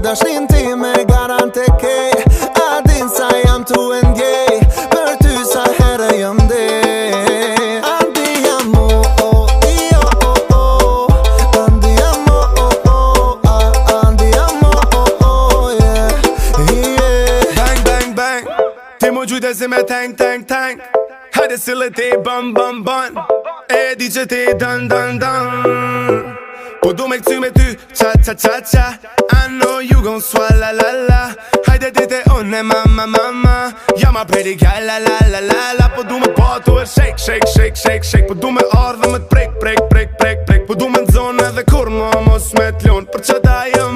dashnin ti me garante ke a din sa jam tu e ndjej për ty sa herë jam ndej. Andiamo, io, andiamo, andiamo, yeah, yeah. Bang, bang, bang, ti mu gjujtë si me tank, tank, tank. Hajde sile ti bën, bën, bën, e di që ti dën, dën, dën. Po du me këty me ty, qa, qa, qa, qa. I know you gon' swalla, la, la. Hajde dite une, mama, mama. Ja ma pretty guy, la, la, la, la, la. Po du me patu e shake, shake, shake, shake, shake. Po du me ardhe me t'prek, prek, prek, prek, prek. Po du me n'zonë edhe kur mos me t'lon. Për që ta jë